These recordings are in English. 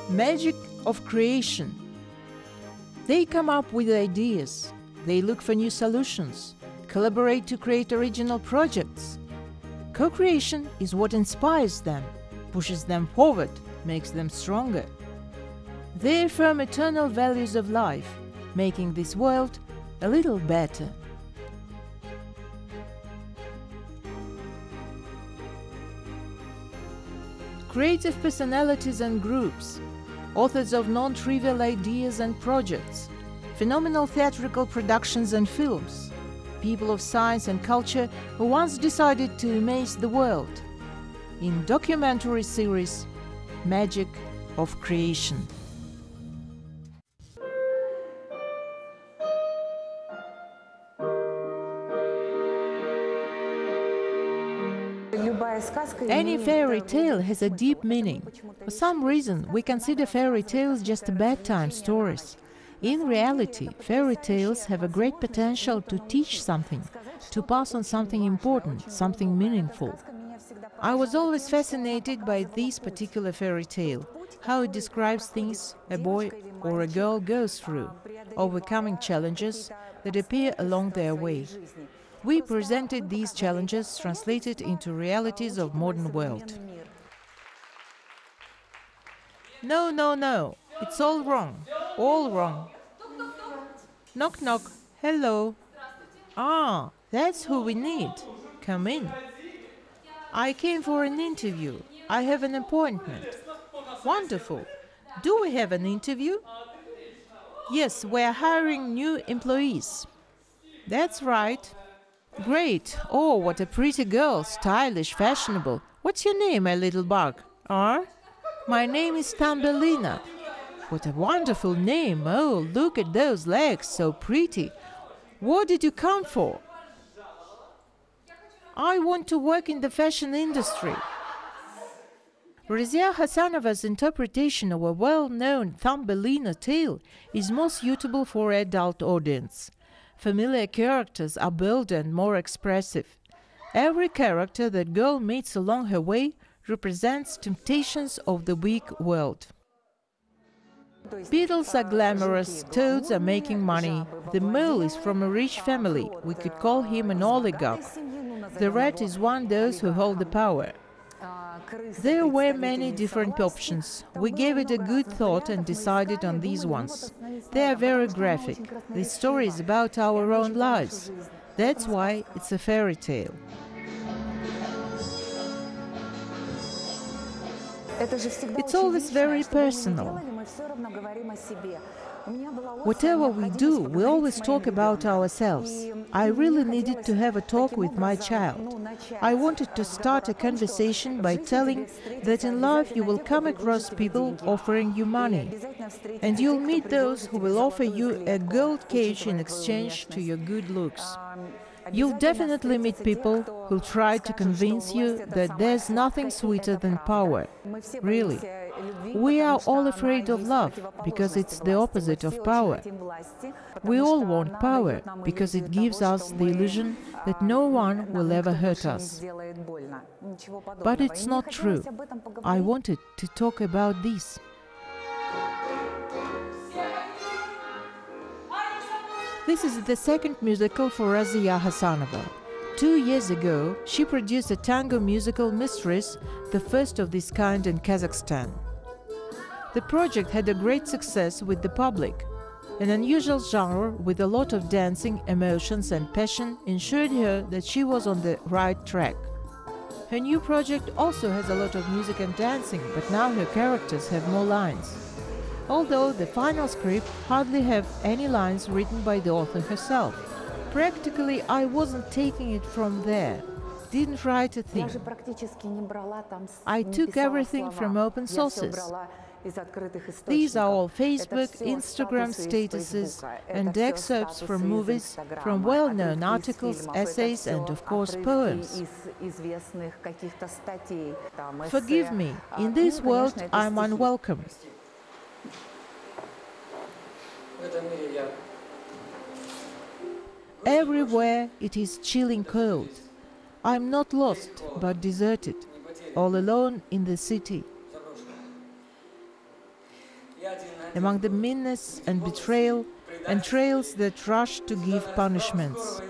Magic of creation. They come up with ideas, they look for new solutions, collaborate to create original projects. Co-creation is what inspires them, pushes them forward, makes them stronger. They affirm eternal values of life, making this world a little better. Creative personalities and groups, authors of non-trivial ideas and projects, phenomenal theatrical productions and films, people of science and culture who once decided to amaze the world. In documentary series Magic of Creation. Any fairy tale has a deep meaning. For some reason, we consider fairy tales just bedtime stories. In reality, fairy tales have a great potential to teach something, to pass on something important, something meaningful. I was always fascinated by this particular fairy tale, how it describes things a boy or a girl goes through, overcoming challenges that appear along their way. We presented these challenges translated into realities of modern world. No, no, no, it's all wrong, all wrong. Knock, knock, hello. Ah, that's who we need. Come in. I came for an interview. I have an appointment. Wonderful. Do we have an interview? Yes, we are hiring new employees. That's right. Great. Oh, what a pretty girl. Stylish, fashionable. What's your name, my little bug? My name is Thumbelina. What a wonderful name. Oh, look at those legs, so pretty. What did you come for? I want to work in the fashion industry. Razia Hasanova's interpretation of a well-known Thumbelina tale is more suitable for an adult audience. Familiar characters are bolder and more expressive. Every character that girl meets along her way represents temptations of the weak world. Beetles are glamorous, toads are making money, the mole is from a rich family, we could call him an oligarch. The rat is one of those who hold the power. There were many different options. We gave it a good thought and decided on these ones. They are very graphic. This story is about our own lives. That's why it's a fairy tale. It's always very personal. Whatever we do, we always talk about ourselves. I really needed to have a talk with my child. I wanted to start a conversation by telling that in life you will come across people offering you money. And you'll meet those who will offer you a gold cage in exchange to your good looks. You'll definitely meet people who'll try to convince you that there's nothing sweeter than power. Really. We are all afraid of love, because it's the opposite of power. We all want power, because it gives us the illusion that no one will ever hurt us. But it's not true. I wanted to talk about this. This is the second musical for Razia Hasanova. 2 years ago, she produced a tango musical Mistress, the first of this kind in Kazakhstan. The project had a great success with the public. An unusual genre with a lot of dancing, emotions and passion ensured her that she was on the right track. Her new project also has a lot of music and dancing, but now her characters have more lines. Although the final script hardly have any lines written by the author herself. Practically, I wasn't taking it from there. Didn't write a thing. I took everything from open sources. These are all Facebook, Instagram statuses and excerpts from movies, from well-known articles, essays and, of course, poems. Forgive me, in this world I'm unwelcome. Everywhere it is chilling cold. I'm not lost, but deserted, all alone in the city. among the meanness and betrayal and trails that rush to give punishments.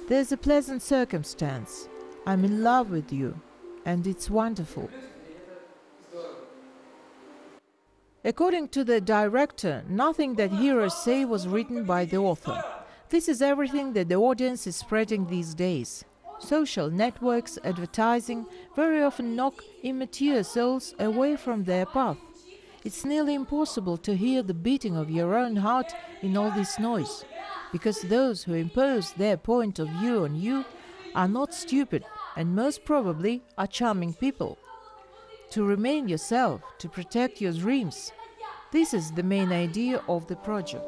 There's a pleasant circumstance. I'm in love with you, and it's wonderful. According to the director, nothing that heroes say was written by the author. This is everything that the audience is spreading these days. Social networks, advertising, very often knock immature souls away from their path. It's nearly impossible to hear the beating of your own heart in all this noise, because those who impose their point of view on you are not stupid and most probably are charming people. To remain yourself, to protect your dreams, this is the main idea of the project.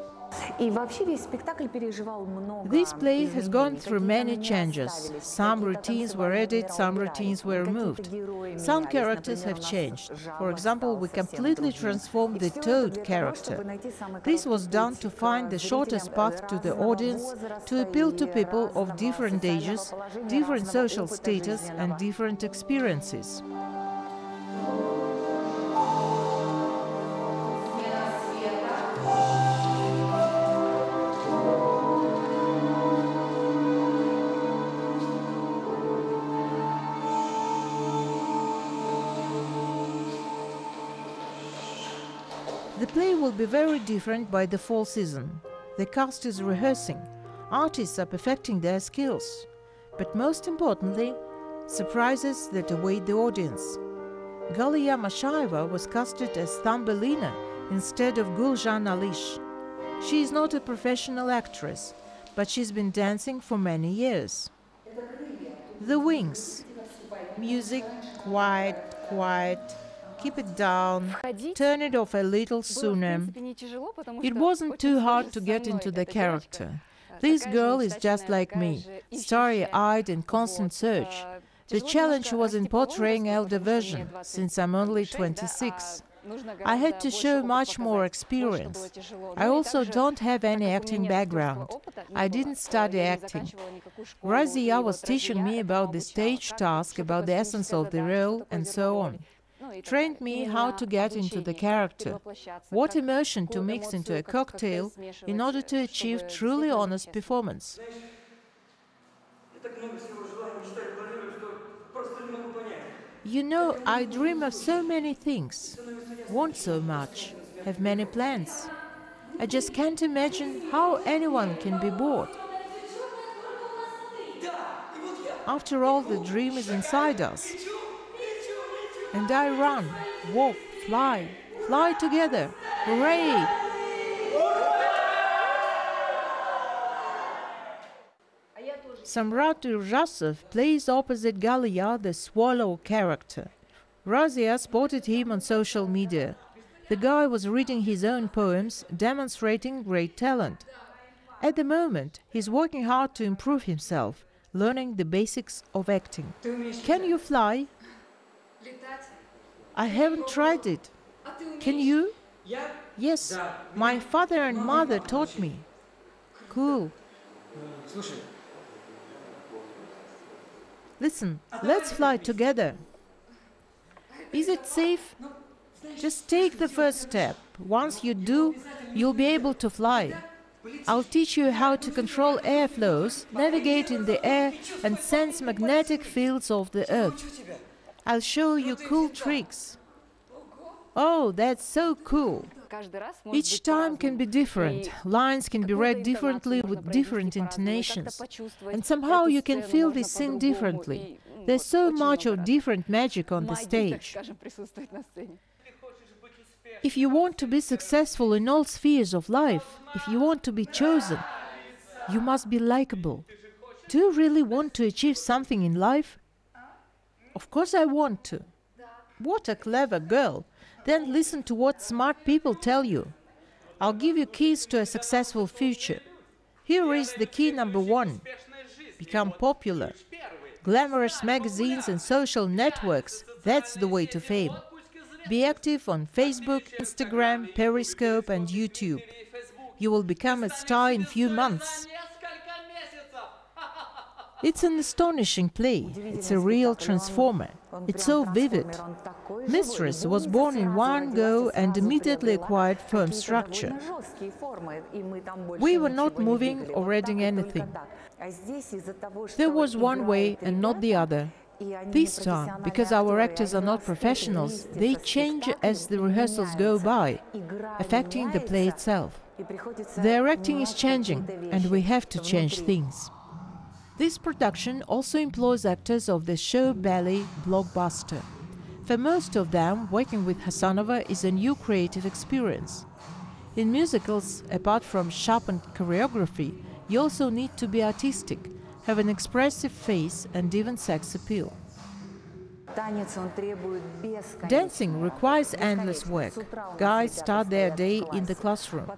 This play has gone through many changes. Some routines were added, some routines were removed. Some characters have changed. For example, we completely transformed the Toad character. This was done to find the shortest path to the audience, to appeal to people of different ages, different social status and different experiences. The play will be very different by the fall season. The cast is rehearsing, artists are perfecting their skills, but most importantly, surprises that await the audience. Galia Mashaeva was casted as Thumbelina instead of Guljan Alish. She is not a professional actress, but she's been dancing for many years. The Wings. Music, quiet, quiet. Keep it down, turn it off a little sooner. It wasn't too hard to get into the character. This girl is just like me, starry-eyed in constant search. The challenge was in portraying elder version, since I'm only 26. I had to show much more experience. I also don't have any acting background. I didn't study acting. Razia was teaching me about the stage task, about the essence of the role, and so on. Trained me how to get into the character, what emotion to mix into a cocktail in order to achieve truly honest performance. You know, I dream of so many things, want so much, have many plans. I just can't imagine how anyone can be bored. After all, the dream is inside us. And I run, walk, fly together. Hooray! Samrat Urzasov plays opposite Galia, the swallow character. Razia spotted him on social media. The guy was reading his own poems, demonstrating great talent. At the moment, he's working hard to improve himself, learning the basics of acting. Can you fly? I haven't tried it. Can you? Yes, my father and mother taught me. Cool. Listen, let's fly together. Is it safe? Just take the first step. Once you do, you'll be able to fly. I'll teach you how to control airflows, navigate in the air, and sense magnetic fields of the Earth. I'll show you cool tricks. Oh, that's so cool. Each time can be different. Lines can be read differently with different intonations. And somehow you can feel this scene differently. There's so much of different magic on the stage. If you want to be successful in all spheres of life, if you want to be chosen, you must be likable. Do you really want to achieve something in life? Of course I want to. What a clever girl. Then listen to what smart people tell you. I'll give you keys to a successful future. Here is the key number 1. Become popular. Glamorous magazines and social networks, that's the way to fame. Be active on Facebook, Instagram, Periscope and YouTube. You will become a star in few months. It's an astonishing play. It's a real transformer. It's so vivid. Mistress was born in one go and immediately acquired firm structure. We were not moving or adding anything. There was one way and not the other. This time, because our actors are not professionals, they change as the rehearsals go by, affecting the play itself. Their acting is changing, and we have to change things. This production also employs actors of the show ballet blockbuster. For most of them, working with Hasanova is a new creative experience. In musicals, apart from sharpened choreography, you also need to be artistic, have an expressive face and even sex appeal. Dancing requires endless work. Guys start their day in the classroom.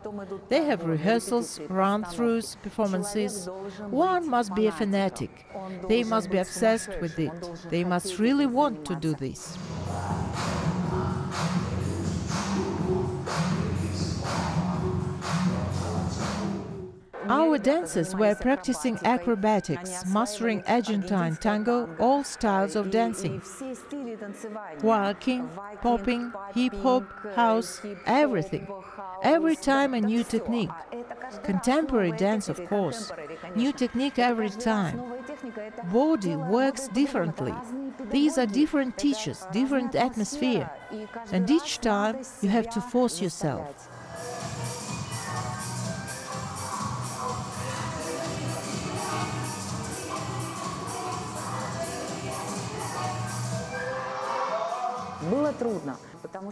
They have rehearsals, run-throughs, performances. One must be a fanatic. They must be obsessed with it. They must really want to do this. Our dancers were practicing acrobatics, mastering Argentine tango, all styles of dancing. Walking, popping, hip-hop, house, everything. Every time a new technique. Contemporary dance, of course. New technique every time. Body works differently. These are different teachers, different atmosphere. And each time you have to force yourself.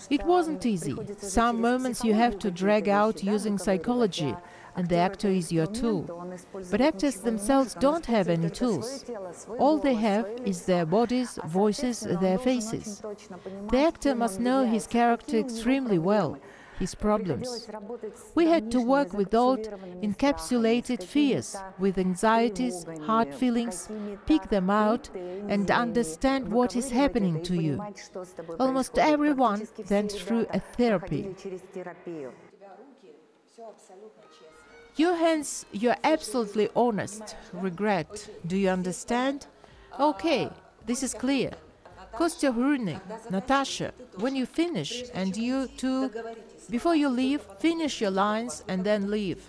It wasn't easy. Some moments you have to drag out using psychology, and the actor is your tool. But actors themselves don't have any tools. All they have is their bodies, voices, their faces. The actor must know his character extremely well, his problems. We had to work with old, encapsulated fears, with anxieties, hard feelings, pick them out and understand what is happening to you. Almost everyone went through a therapy. Your hands, you're absolutely honest. Regret. Do you understand? Okay, this is clear. Kostya Hrunik, Natasha, when you finish and you two, before you leave, finish your lines and then leave.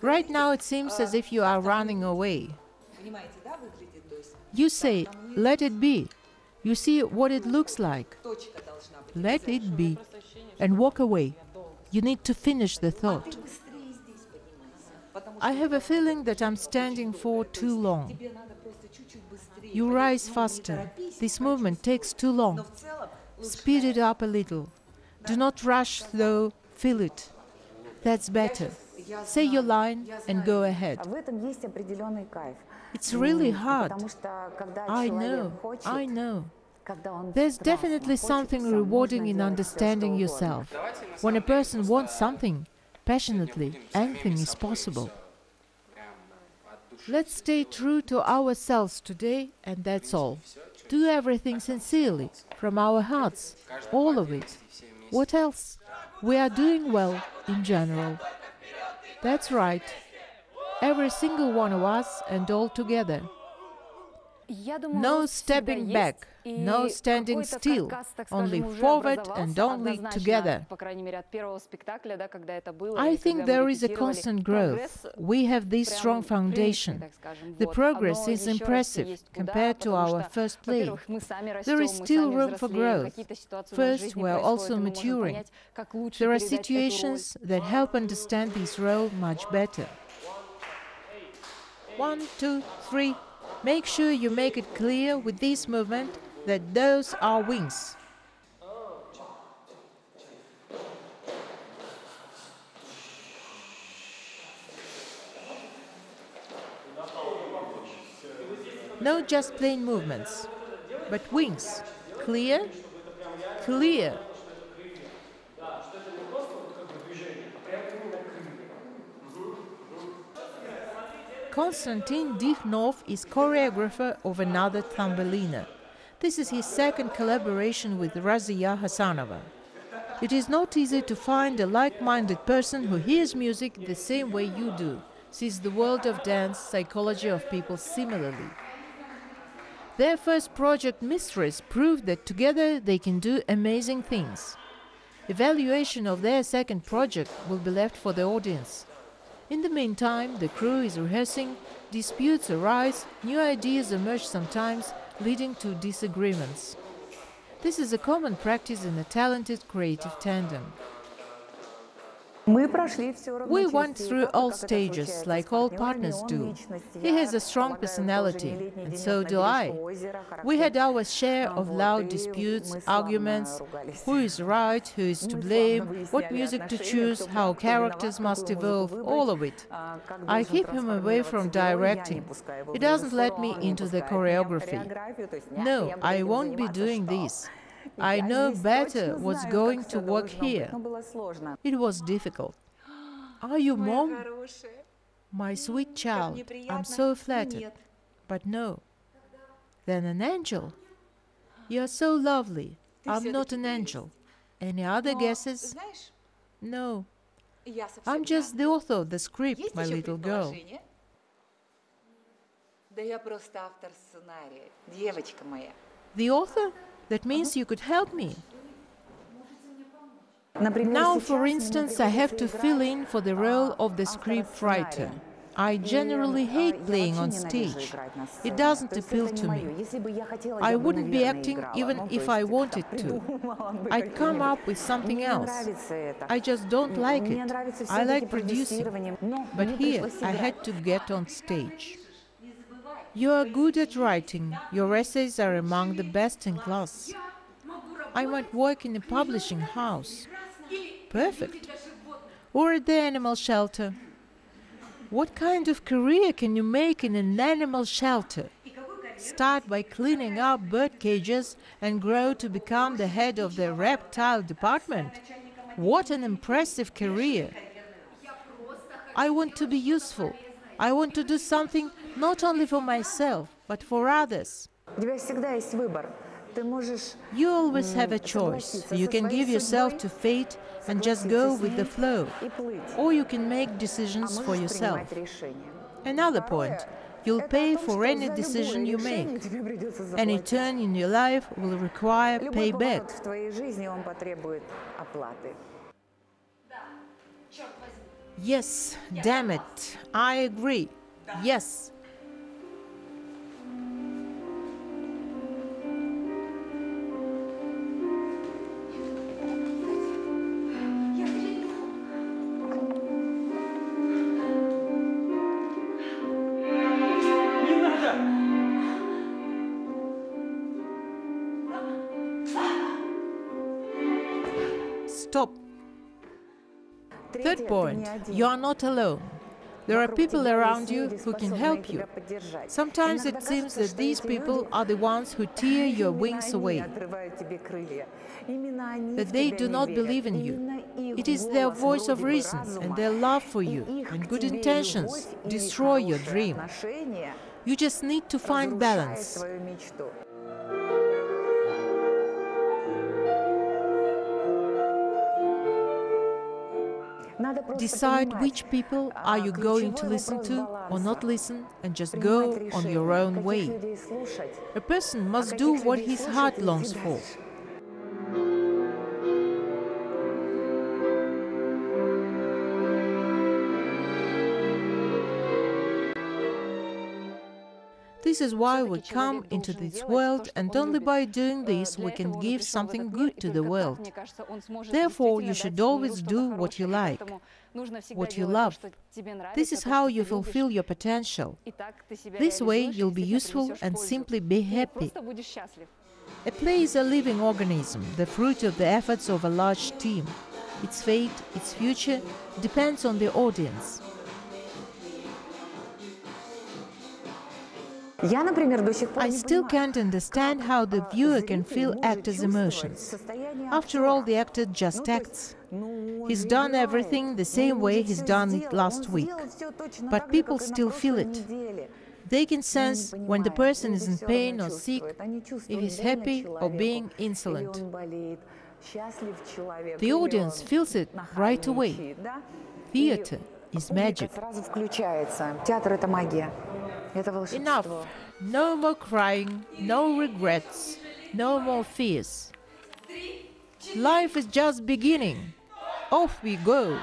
Right now it seems as if you are running away. You say, let it be. You see what it looks like. Let it be. And walk away. You need to finish the thought. I have a feeling that I'm standing for too long. You rise faster. This movement takes too long. Speed it up a little. Do not rush, though. Feel it. That's better. Say your line and go ahead. It's really hard. I know. There's definitely something rewarding in understanding yourself. When a person wants something passionately, anything is possible. Let's stay true to ourselves today, and that's all. Do everything sincerely, from our hearts, all of it. What else? We are doing well in general. That's right. Every single one of us and all together. No stepping back, no standing still, only forward and only together. I think there is a constant growth. We have this strong foundation. The progress is impressive compared to our first play. There is still room for growth. First, we are also maturing. There are situations that help understand this role much better. 1, 2, 3. Make sure you make it clear with this movement that those are wings. No just plain movements, but wings. Clear? Clear. Konstantin Dikhnov is choreographer of another Thumbelina. This is his second collaboration with Razia Hasanova. It is not easy to find a like-minded person who hears music the same way you do, sees the world of dance, psychology of people similarly. Their first project, Mistress, proved that together they can do amazing things. Evaluation of their second project will be left for the audience. In the meantime, the crew is rehearsing, disputes arise, new ideas emerge sometimes, leading to disagreements. This is a common practice in a talented creative tandem. We went through all stages, like all partners do. He has a strong personality, and so do I. We had our share of loud disputes, arguments, who is right, who is to blame, what music to choose, how characters must evolve, all of it. I keep him away from directing. He doesn't let me into the choreography. No, I won't be doing this. I know better what's going to work here. It was difficult. Are you Mom? My sweet child, I'm so flattered. But no. Then an angel? You're so lovely. I'm not an angel. Any other guesses? No. I'm just the author of the script, my little girl. The author? That means you could help me. Now, for instance, I have to fill in for the role of the script writer. I generally hate playing on stage. It doesn't appeal to me. I wouldn't be acting even if I wanted to. I'd come up with something else. I just don't like it. I like producing. But here, I had to get on stage. You are good at writing. Your essays are among the best in class. I might work in a publishing house. Perfect. Or at the animal shelter. What kind of career can you make in an animal shelter? Start by cleaning up bird cages and grow to become the head of the reptile department. What an impressive career! I want to be useful. I want to do something not only for myself, but for others. You always have a choice. You can give yourself to fate and just go with the flow, or you can make decisions for yourself. Another point, you'll pay for any decision you make. Any turn in your life will require payback. Yes, damn it, I agree. Yes. Stop. Third point, you are not alone. There are people around you who can help you. Sometimes it seems that these people are the ones who tear your wings away, that they do not believe in you. It is their voice of reason and their love for you and good intentions destroy your dream. You just need to find balance. Decide which people are you going to listen to or not listen, and just go on your own way. A person must do what his heart longs for. This is why we come into this world, and only by doing this we can give something good to the world. Therefore, you should always do what you like, what you love. This is how you fulfill your potential. This way you'll be useful and simply be happy. A play is a living organism, the fruit of the efforts of a large team. Its fate, its future, depends on the audience. I still can't understand how the viewer can feel actors' emotions. After all, the actor just acts. He's done everything the same way he's done it last week. But people still feel it. They can sense when the person is in pain or sick, if he's happy or being insolent. The audience feels it right away. Theater is magic. Сразу включается. Театр — это магия. Это Enough. волшебство. No more crying, no regrets, no more fears. Life is just beginning. Off we go.